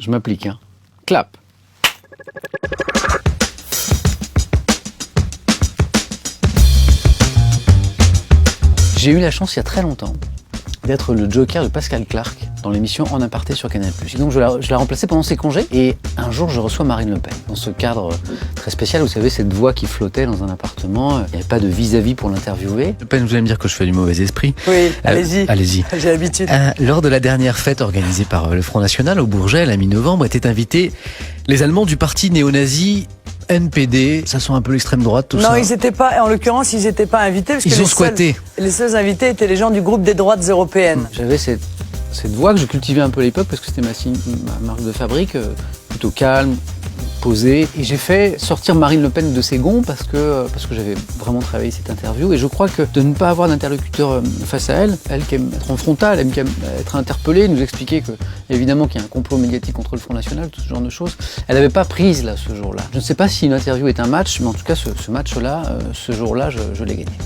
Je m'applique, hein. Clap. J'ai eu la chance il y a très longtemps d'être le joker de Pascal Clark dans l'émission En Aparté sur Canal+. Et donc je l'ai remplacé pendant ses congés et un jour je reçois Marine Le Pen. Dans ce cadre très spécial, vous savez, cette voix qui flottait dans un appartement, il n'y avait pas de vis-à-vis pour l'interviewer. Le Pen, vous allez me dire que je fais du mauvais esprit. Oui, allez-y. Allez-y. J'ai l'habitude. Lors de la dernière fête organisée par le Front National au Bourget, la mi-novembre, étaient invités les Allemands du parti néo-nazi NPD, ça sent un peu l'extrême droite, tout ça. Non, ils n'étaient pas, en l'occurrence, ils n'étaient pas invités. Parce ils ont squatté. Les seuls invités étaient les gens du groupe des droites européennes. J'avais cette voix que je cultivais un peu à l'époque parce que c'était ma marque de fabrique, plutôt calme, posée. Et j'ai fait sortir Marine Le Pen de ses gonds parce que j'avais vraiment travaillé cette interview. Et je crois que de ne pas avoir d'interlocuteur face à elle qui aime être en frontal, elle aime être interpellée, nous expliquer que, évidemment, qu'il y a un complot médiatique contre le Front National, tout ce genre de choses. Elle n'avait pas prise, là, ce jour-là. Je ne sais pas si une interview est un match, mais en tout cas, ce match-là, ce jour-là, je l'ai gagné.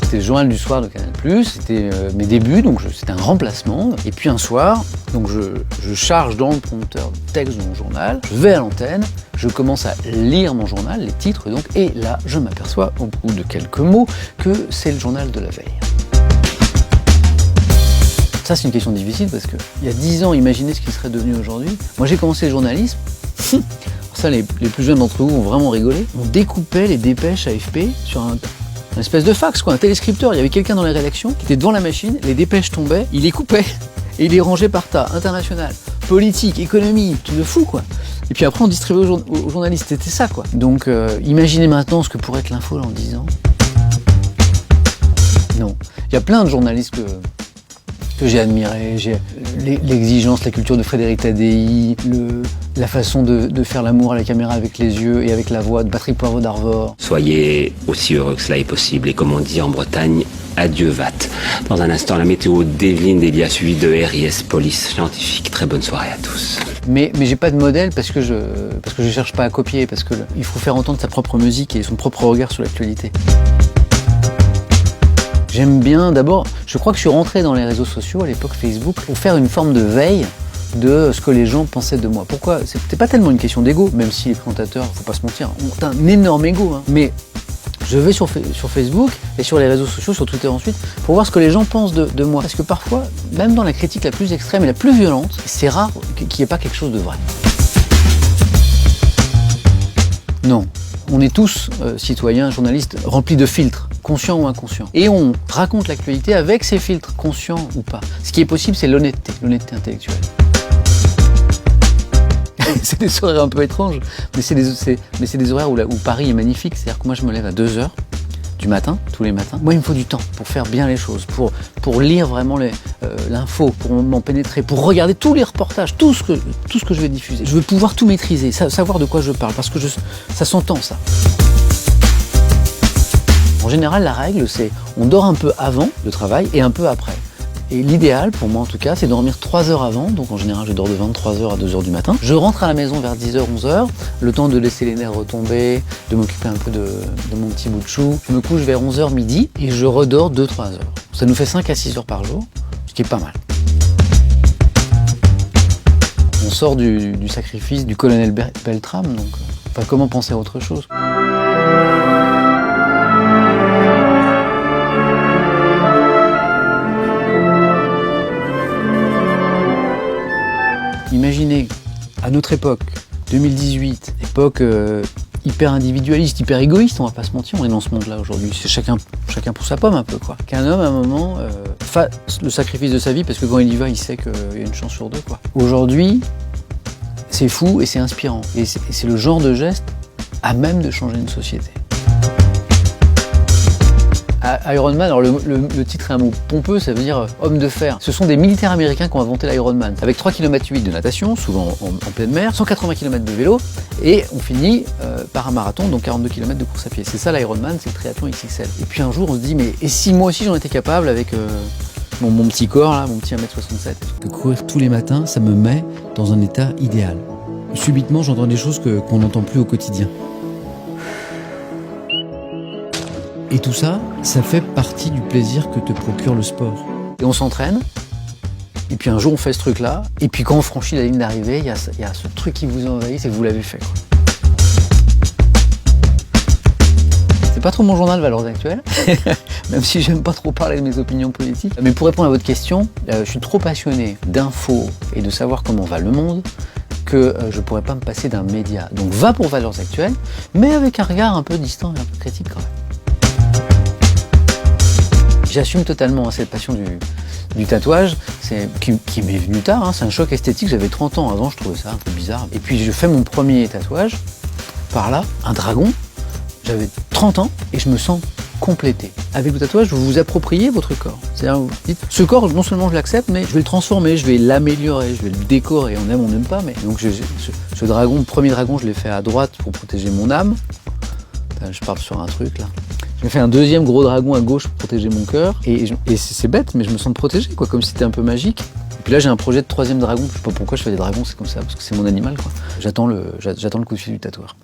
C'était le journal du soir de Canal+, c'était mes débuts, donc c'était un remplacement. Et puis un soir, donc je charge dans le prompteur le texte de mon journal, je vais à l'antenne, je commence à lire mon journal, les titres donc, et là je m'aperçois au bout de quelques mots que c'est le journal de la veille. Ça c'est une question difficile parce que il y a 10 ans, imaginez ce qu'il serait devenu aujourd'hui. Moi j'ai commencé le journalisme, ça les plus jeunes d'entre vous ont vraiment rigolé. On découpait les dépêches AFP sur une espèce de fax, quoi, un téléscripteur. Il y avait quelqu'un dans les rédactions qui était devant la machine, les dépêches tombaient, il les coupait et il les rangeait par tas, international, politique, économie, tout de fou, quoi. Et puis après on distribuait aux journalistes, c'était ça, quoi. Donc imaginez maintenant ce que pourrait être l'info dans 10 ans. Non. Il y a plein de journalistes que j'ai admiré, l'exigence, la culture de Frédéric Tadei, la façon de faire l'amour à la caméra avec les yeux et avec la voix de Patrick Poivre d'Arvor. Soyez aussi heureux que cela est possible et comme on dit en Bretagne, adieu Vat. Dans un instant, la météo d'Evelyne Delia suivie de RIS Police Scientifique. Très bonne soirée à tous. Mais j'ai pas de modèle parce que je cherche pas à copier, parce que il faut faire entendre sa propre musique et son propre regard sur l'actualité. J'aime bien, d'abord, je crois que je suis rentré dans les réseaux sociaux, à l'époque Facebook, pour faire une forme de veille de ce que les gens pensaient de moi. Pourquoi ? C'était pas tellement une question d'ego, même si les présentateurs, faut pas se mentir, ont un énorme ego. Hein. Mais je vais sur Facebook et sur les réseaux sociaux, sur Twitter ensuite, pour voir ce que les gens pensent de moi. Parce que parfois, même dans la critique la plus extrême et la plus violente, c'est rare qu'il n'y ait pas quelque chose de vrai. Non. On est tous citoyens, journalistes, remplis de filtres, conscients ou inconscients. Et on raconte l'actualité avec ces filtres, conscients ou pas. Ce qui est possible, c'est l'honnêteté intellectuelle. C'est des horaires un peu étranges, mais c'est des horaires où Paris est magnifique. C'est-à-dire que moi, je me lève à 2h du matin, tous les matins. Moi, il me faut du temps pour faire bien les choses, pour lire vraiment l'info, pour m'en pénétrer, pour regarder tous les reportages, tout ce que je vais diffuser. Je veux pouvoir tout maîtriser, savoir de quoi je parle, parce que ça s'entend, ça. En général, la règle, c'est on dort un peu avant le travail et un peu après. Et l'idéal, pour moi en tout cas, c'est de dormir 3 heures avant. Donc en général, je dors de 23h à 2h du matin. Je rentre à la maison vers 10h, 11h, le temps de laisser les nerfs retomber, de m'occuper un peu de mon petit bout de chou. Je me couche vers 11h midi et je redors 2-3 heures. Ça nous fait 5 à 6 heures par jour, ce qui est pas mal. On sort du sacrifice du colonel Beltrame, donc enfin, comment penser à autre chose ? Imaginez, à notre époque, 2018, époque hyper individualiste, hyper égoïste, on va pas se mentir, on est dans ce monde-là aujourd'hui, c'est chacun pour sa pomme un peu, quoi. Qu'un homme, à un moment, fasse le sacrifice de sa vie, parce que quand il y va, il sait qu'il y a une chance sur deux, quoi. Aujourd'hui, c'est fou et c'est inspirant. Et c'est le genre de geste à même de changer une société. Ironman, alors le titre est un mot pompeux, ça veut dire homme de fer. Ce sont des militaires américains qui ont inventé l'Ironman, avec 3,8 km de natation, souvent en pleine mer, 180 km de vélo, et on finit par un marathon, donc 42 km de course à pied. C'est ça l'Ironman, c'est le triathlon XXL. Et puis un jour on se dit, mais et si moi aussi j'en étais capable avec mon petit corps, là, mon petit 1m67 et tout. De courir tous les matins, ça me met dans un état idéal. Subitement, j'entends des choses qu'on n'entend plus au quotidien. Et tout ça, ça fait partie du plaisir que te procure le sport. Et on s'entraîne, Et puis un jour, on fait ce truc-là. Et puis quand on franchit la ligne d'arrivée, il y a ce truc qui vous envahit, c'est que vous l'avez fait, quoi. C'est pas trop mon journal Valeurs Actuelles, même si j'aime pas trop parler de mes opinions politiques. Mais pour répondre à votre question, je suis trop passionné d'infos et de savoir comment va le monde que je pourrais pas me passer d'un média. Donc va pour Valeurs Actuelles, mais avec un regard un peu distant et un peu critique quand même. J'assume totalement cette passion du tatouage, qui m'est venu tard, c'est un choc esthétique, j'avais 30 ans, avant je trouvais ça un peu bizarre. Et puis je fais mon premier tatouage, par là, un dragon, j'avais 30 ans et je me sens complété. Avec le tatouage, vous vous appropriez votre corps. C'est-à-dire, vous dites, ce corps, non seulement je l'accepte, mais je vais le transformer, je vais l'améliorer, je vais le décorer. On n'aime pas, mais donc ce dragon, le premier dragon, je l'ai fait à droite pour protéger mon âme. Je parle sur un truc là. J'ai fait un deuxième gros dragon à gauche pour protéger mon cœur. Et c'est bête, mais je me sens protégé, quoi, comme si c'était un peu magique. Et puis là, j'ai un projet de troisième dragon. Je sais pas pourquoi je fais des dragons, c'est comme ça, parce que c'est mon animal, quoi. J'attends le coup de fil du tatoueur.